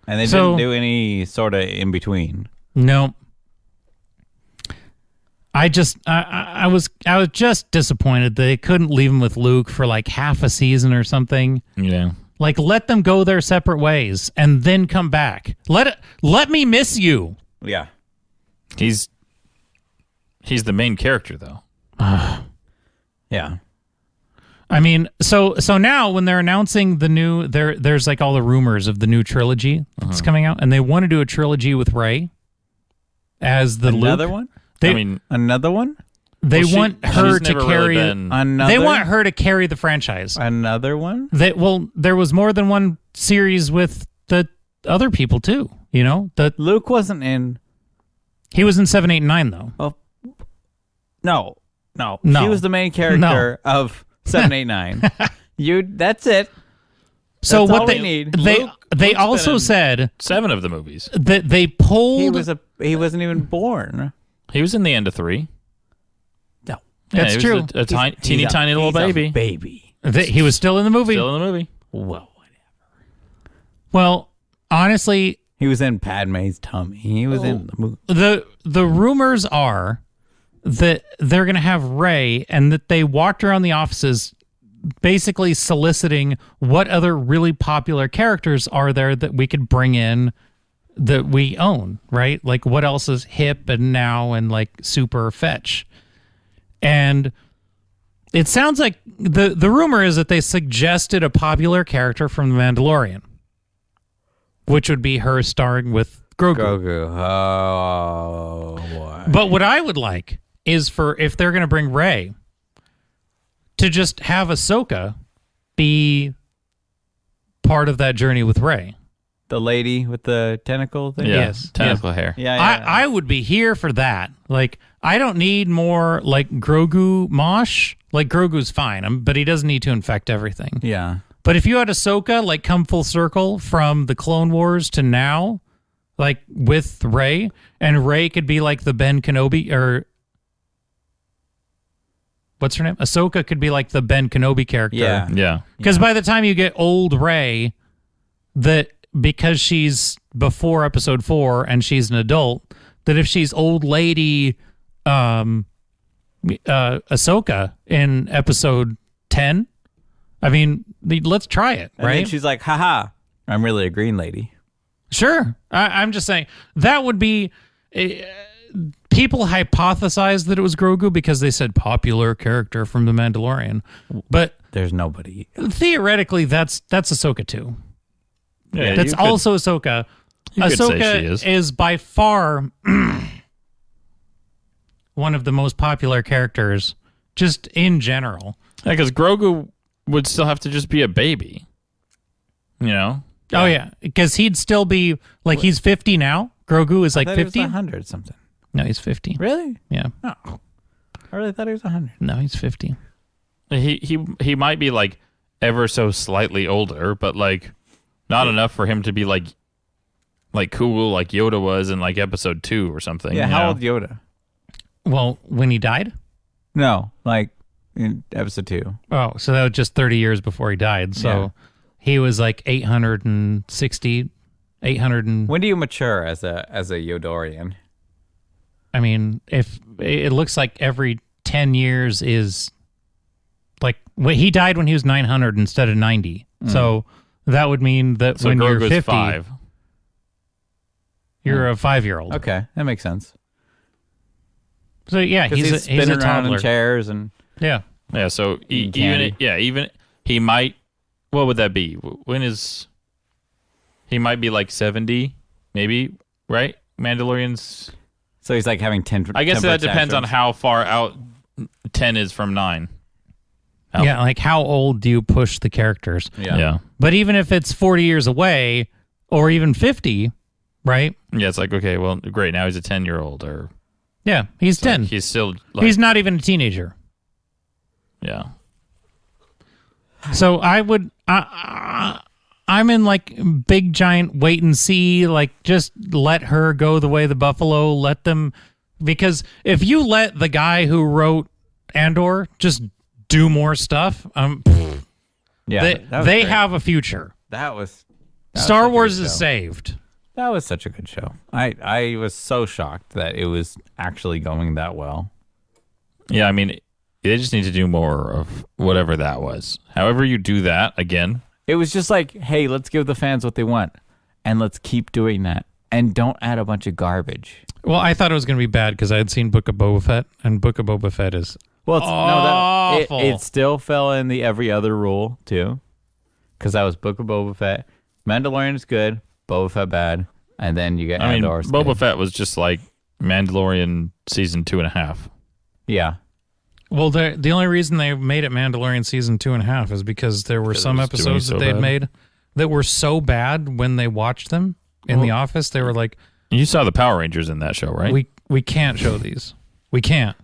And they So- didn't do any sort of in between. No. I was just disappointed that they couldn't leave him with Luke for like half a season or something. Yeah. Like let them go their separate ways and then come back. Let me miss you. Yeah. He's the main character, though. Yeah. I mean, so now when they're announcing the new, there's like all the rumors of the new trilogy that's coming out, and they want to do a trilogy with Rey as the Another Luke. one? Another one? They Well, want her she's to never really carry. been- They want her to carry the franchise. Another one? There was more than one series with the other people too. You know, Luke wasn't in. he was in 7, 8, and 9 though. Oh, no. No. She was the main character of 7, 8, 9. That's it. So That's what all they we need. they Luke's also been in said 7 of the movies. that they pulled. He wasn't even born. He was in the end of 3. No. Yeah, That's he true. was a teeny tiny little baby. Baby. He was still in the movie. Still in the movie. Well, Well, honestly, he was in Padme's tummy. He was in the movie. the rumors are that they're going to have Rey, and that they walked around the offices basically soliciting what other really popular characters are there that we could bring in that we own, right? Like what else is hip and now and like super fetch. And it sounds like the rumor is that they suggested a popular character from The Mandalorian, which would be her starring with Grogu. Grogu. Oh, boy. But what I would like is for, if they're going to bring Rey, to just have Ahsoka be part of that journey with Rey. The lady with the tentacle thing? Yeah. Yes. Tentacle hair. Yeah, I would be here for that. Like, I don't need more like Grogu mosh. Like, Grogu's fine, but he doesn't need to infect everything. Yeah. But if you had Ahsoka like come full circle from the Clone Wars to now, like with Rey, and Rey could be like the Ben Kenobi, or what's her name? Ahsoka could be like the Ben Kenobi character. Yeah. Yeah. Because by the time you get old Rey, because she's before Episode 4 and she's an adult, that if she's old lady Ahsoka in Episode 10, I mean, let's try it, And right? then she's like, haha, I'm really a green lady. Sure. I'm just saying that would be. People hypothesized that it was Grogu because they said popular character from The Mandalorian, but There's nobody. theoretically, that's Ahsoka too. Yeah, That's you could- also Ahsoka. you could say Ahsoka she is. by far one of the most popular characters, just in general. Yeah, because Grogu would still have to just be a baby. You know? Oh yeah, because he'd still be like he's 50 now. Grogu is like I thought he was 50. 100 something. No, he's 50. Really? Yeah. Oh. I really thought he was 100. No, he's 50. He might be like ever so slightly older, but like not enough for him to be like cool like Yoda was in like Episode 2 or something. Yeah, you how know? old Yoda? Well, when he died. No, like in Episode 2. Oh, so that was just 30 years before he died. So Yeah. he was like 860, 800 and. When do you mature as a Yodorian? I mean, if it looks like every 10 years is like he died when he was 900 instead of 90. So that would mean that So when you're Grogu's 50, 5. you're a 5-year-old. Okay, that makes sense. So yeah, Because he's he's spinning a around toddler. in chairs and Yeah. Yeah, so Candy. even he might. What would that be? When is he might be like 70, maybe, right? Mandalorian's. so he's like having 10. I guess that depends on tantrums. how far out 10 is from 9. How- Yeah, like how old do you push the characters? Yeah. But even if it's 40 years away or even 50, right? Yeah, it's like, okay, well, great. Now he's a 10-year-old, or Yeah, he's 10. he's still like, He's not even a teenager. yeah. So I would, I'm in like big giant wait and see, like just let her go the way of the buffalo, let them, because if you let the guy who wrote Andor just do more stuff, Yeah, that was they great. have a future. That was Star such a Wars good is show. saved. That was such a good show. I was so shocked that it was actually going that well. Yeah, I mean, they just need to do more of whatever that was. However you do that, again, It was just like, hey, let's give the fans what they want, and let's keep doing that, and don't add a bunch of garbage. Well, I thought it was going to be bad because I had seen Book of Boba Fett, and Book of Boba Fett is Well, it's, no, awful. it still fell in the every other rule too, because that was Book of Boba Fett. Mandalorian is good, Boba Fett bad, and then you get I mean, Andor. Boba Fett was just like Mandalorian season 2.5. Yeah, Well, the only reason they made it Mandalorian season 2.5 is because there were some it was doing episodes so that they'd bad. made that were so bad when they watched them in the office. They were like, You saw the Power Rangers in that show, right? we can't show these. We can't.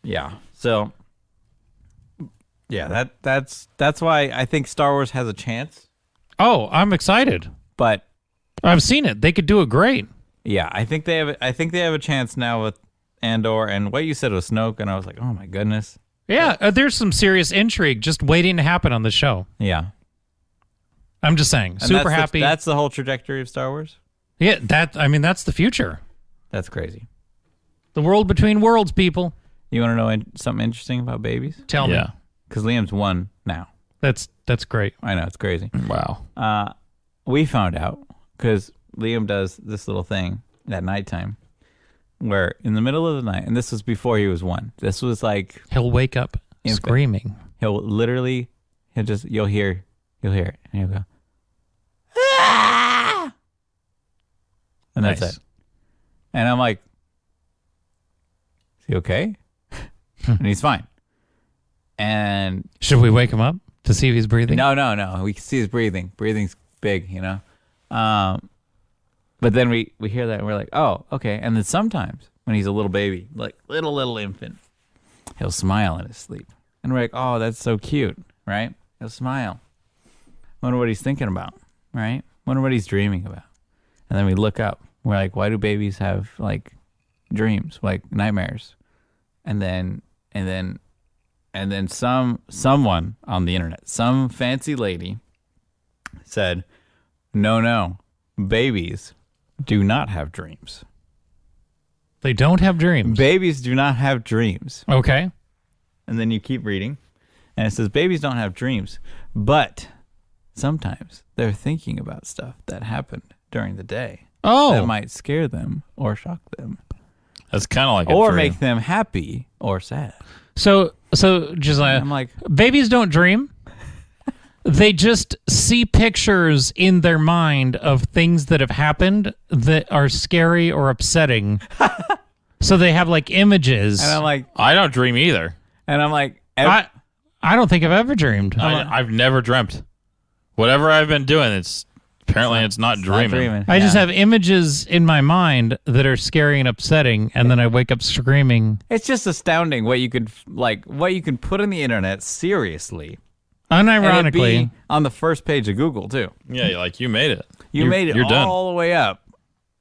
yeah. So, yeah, that's why I think Star Wars has a chance. Oh, I'm excited. But I've seen it. They could do it great. yeah, I think they have a chance now with Andor and what you said with Snoke, and I was like, oh my goodness. Yeah, there's some serious intrigue just waiting to happen on the show. Yeah, I'm just saying. And Super that's happy. That's the whole trajectory of Star Wars. Yeah, that's the future. That's crazy. The world between worlds, people. You want to know something interesting about babies? Tell me. Yeah. Because Liam's 1 now. That's great. I know, it's crazy. Wow. We found out because Liam does this little thing at nighttime where in the middle of the night, and this was before he was 1. This was like He'll wake up screaming. you'll hear it, and he'll go, "Ah!" And that's Nice. it. And I'm like, is he okay? And he's fine. And Should we wake him up to see if he's breathing? no. We can see his breathing. Breathing's big, But then we hear that and we're like, oh, okay. And then sometimes when he's a little baby, like little infant, he'll smile in his sleep. And we're like, oh, that's so cute, right? He'll smile. Wonder what he's thinking about, right? Wonder what he's dreaming about. And then we look up. We're like, why do babies have like dreams, like nightmares? And then someone on the internet, some fancy lady said, no, babies do not have dreams. They don't have dreams. Babies do not have dreams. Okay. And then you keep reading, and it says babies don't have dreams, but sometimes they're thinking about stuff that happened during the day Oh. that might scare them or shock them That's kind of like a or dream. make them happy or sad. So Josiah, I'm like, babies don't dream. They just see pictures in their mind of things that have happened that are scary or upsetting. So they have like images. and I'm like, I don't dream either. I don't think I've ever dreamed. I've never dreamt. Whatever I've been doing, it's apparently it's not dreaming. I just have images in my mind that are scary and upsetting, and then I wake up screaming. It's just astounding what you could put on the internet seriously. And it'd Unironically, be on the first page of Google too. Yeah, like you made it. You made it You're done. all the way up,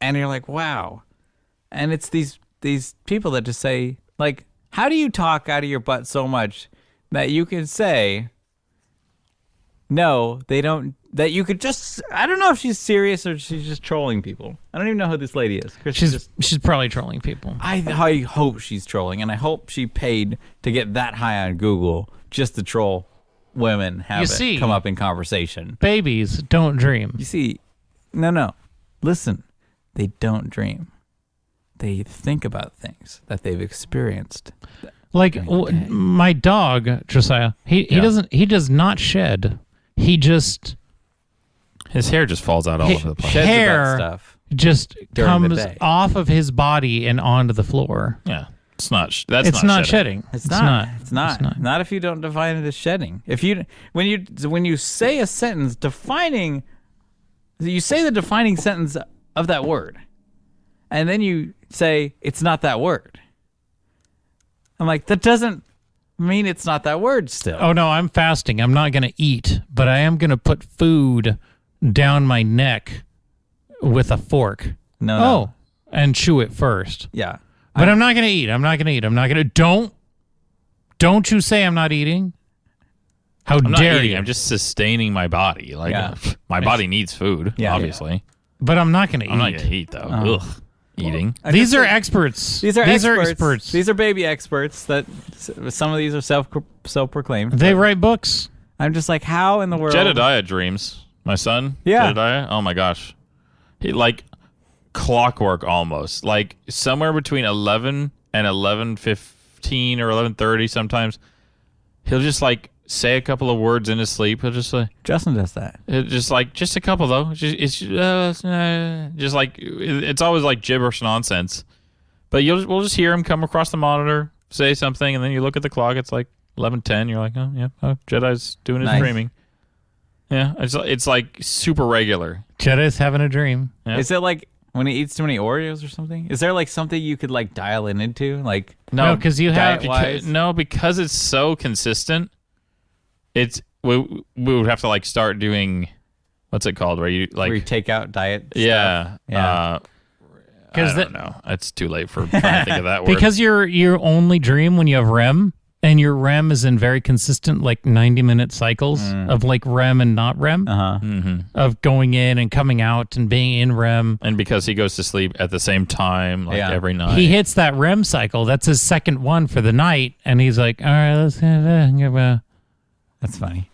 and you're like, wow. And it's these people that just say, like, how do you talk out of your butt so much that you can say, no, they don't. That you could just. I don't know if she's serious or she's just trolling people. I don't even know who this lady is. she's probably trolling people. I hope she's trolling, and I hope she paid to get that high on Google just to troll women come up in conversation. Babies don't dream. You see, no. Listen, they don't dream. They think about things that they've experienced. Like my dog, Josiah, he does not shed. He just His hair just falls out all over the place. Sheds hair about stuff. just during the comes day. off of his body and onto the floor. Yeah, it's not. That's It's not shedding. It's not. Not if you don't define it as shedding. When you say a sentence defining, you say the defining sentence of that word, and then you say it's not that word. I'm like, that doesn't mean it's not that word still. Oh no, I'm fasting. I'm not going to eat, but I am going to put food down my neck with a fork. No. Oh, and chew it first. Yeah. But I'm not going to eat. I'm not going to eat. I'm not going to. Don't you say I'm not eating? How I'm not dare eating. you? I'm just sustaining my body. Like Yeah. my body needs food. Yeah. obviously. But I'm not going to eat. I'm not gonna eat though. Ugh. Eating. These are experts. These are experts. These are baby experts. That some of these are self-proclaimed. They write books. I'm just like, how in the world? Jedediah dreams. My son. Yeah. Jedediah. Oh my gosh. He like clockwork almost. Like somewhere between 11 and 11:15 11:15 or 11:30 sometimes. He'll just like say a couple of words in his sleep. He'll just like Justin does that. just a couple though. It's just like it's always like gibberish nonsense. But we'll just hear him come across the monitor, say something, and then you look at the clock. It's like 11:10. You're like, oh yeah, Jedi's doing his Nice. dreaming. Yeah, it's like super regular. Jedi's having a dream. Yeah. Is it like when he eats too many Oreos or something? Is there like something you could like dial into? Like No, because you have diet-wise? because it's so consistent. We would have to like start doing what's it called where you like where you take out diet stuff? yeah. Yeah. I don't know. It's too late for trying to think of that word. because you only dream when you have REM, and your REM is in very consistent like 90-minute cycles of like REM and not REM, of going in and coming out and being in REM. And because he goes to sleep at the same time like Yeah. every night. He hits that REM cycle. That's his second one for the night, and he's like, all right, let's That's funny.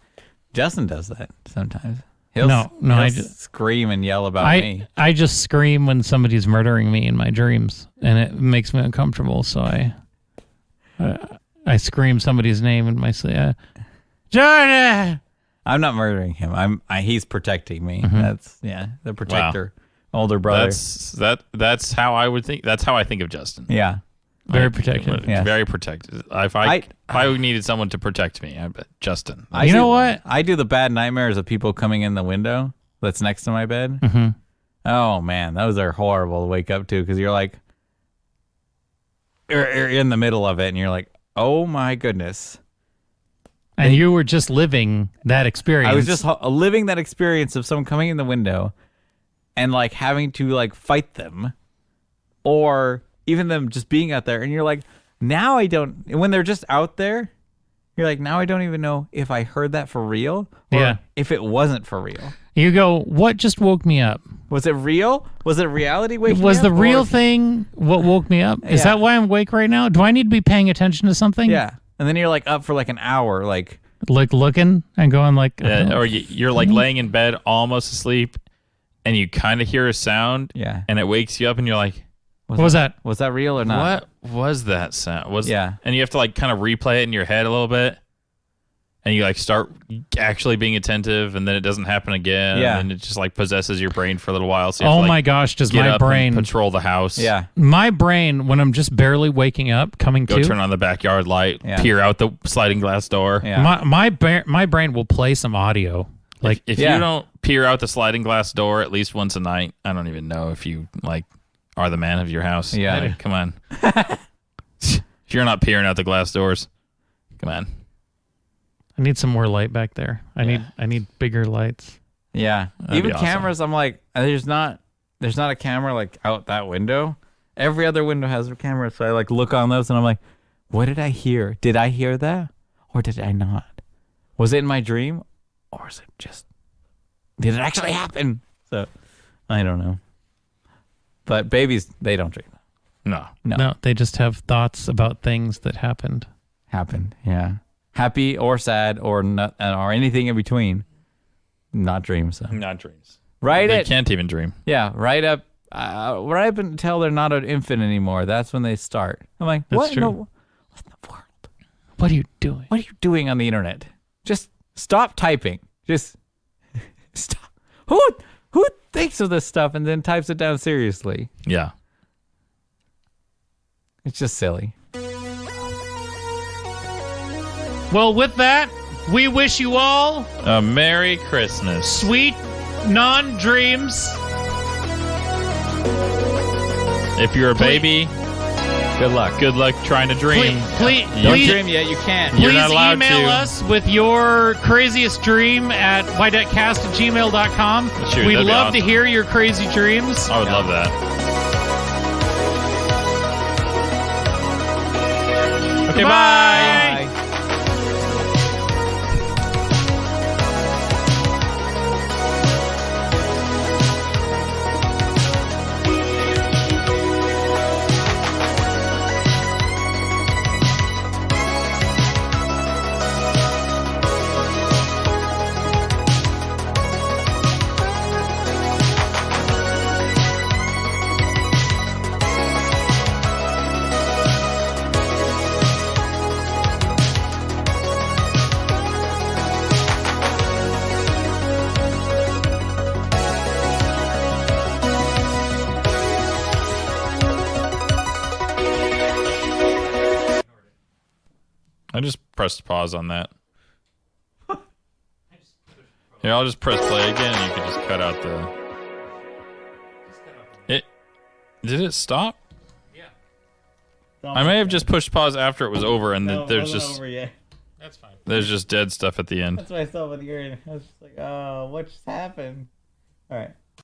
Justin does that sometimes. He'll No, I he'll just- scream and yell about me. I just scream when somebody's murdering me in my dreams, and it makes me uncomfortable. So I scream somebody's name in my sleep. Jordan! I'm not murdering him. He's protecting me. That's the protector, older brother. That's how I would think. That's how I think of Justin. yeah. Very protective. Yes. Very protected. If I needed someone to protect me, I bet Justin. I You do- know what? I do the bad nightmares of people coming in the window that's next to my bed. Mm-hmm. Oh man, those are horrible to wake up to because you're like, you're in the middle of it and you're like, oh my goodness. And you were just living that experience. I was just living that experience of someone coming in the window and like having to like fight them or even them just being out there. And you're like, now I don't, when they're just out there, you're like, now I don't even know if I heard that for real or Yeah. if it wasn't for real. You go, what just woke me up? Was it real? Was it reality waking Was me the up, real or- thing what woke me up? Is Yeah. that why I'm awake right now? Do I need to be paying attention to something? Yeah. And then you're like up for like an hour, like, Like looking and going like, Or you're like laying in bed almost asleep, and you kind of hear a sound, yeah. and it wakes you up, and you're like, what was that? Was that real or not? what was that sound? Yeah. And you have to like kind of replay it in your head a little bit, and you like start actually being attentive, and then it doesn't happen again. Yeah. And it just like possesses your brain for a little while. So you have Oh to, like, my gosh, does get my up and brain, patrol the house. Yeah. my brain, when I'm just barely waking up, coming Go to, turn on the backyard light, Yeah. peer out the sliding glass door. Yeah. my brain will play some audio. Like, If Yeah. you don't peer out the sliding glass door at least once a night, I don't even know if you like are the man of your house. Yeah. Like, come on. If you're not peering out the glass doors, come on. I need some more light back there. I need bigger lights. Yeah. That'd Even be awesome. cameras, I'm like, there's not a camera like out that window. Every other window has a camera, so I like look on those and I'm like, what did I hear? Did I hear that? Or did I not? Was it in my dream? Or is it just did it actually happen? So I don't know. But babies, they don't dream. No. No, they just have thoughts about things that happened. Happened. Yeah. Happy or sad or not or anything in between. Not dreams. So. Not dreams. Write They it. can't even dream. Yeah, right up until they're not an infant anymore. That's when they start. I'm like, That's what in true. what in the world? What are you doing? What are you doing on the internet? Just stop typing. Just stop. Who thinks of this stuff and then types it down seriously? Yeah. It's just silly. Well, with that, we wish you all A Merry Christmas. sweet non-dreams. If you're a baby, Good luck. good luck trying to dream. Please, Don't please, dream yet. You can't. You're please not allowed email to. us with your craziest dream at ydecast@gmail.com. Shoot, We'd that'd be love to awesome. hear your crazy dreams. I would love that. Okay, bye. Bye. I just pressed pause on that. Here, I'll just press play again, and you can just cut out the. It did it stop? Yeah. I may have just pushed pause after it was over, and No, it there's wasn't just over yet. That's fine. there's just dead stuff at the end. That's what I saw with the earring. I was just like, oh, what just happened? All right.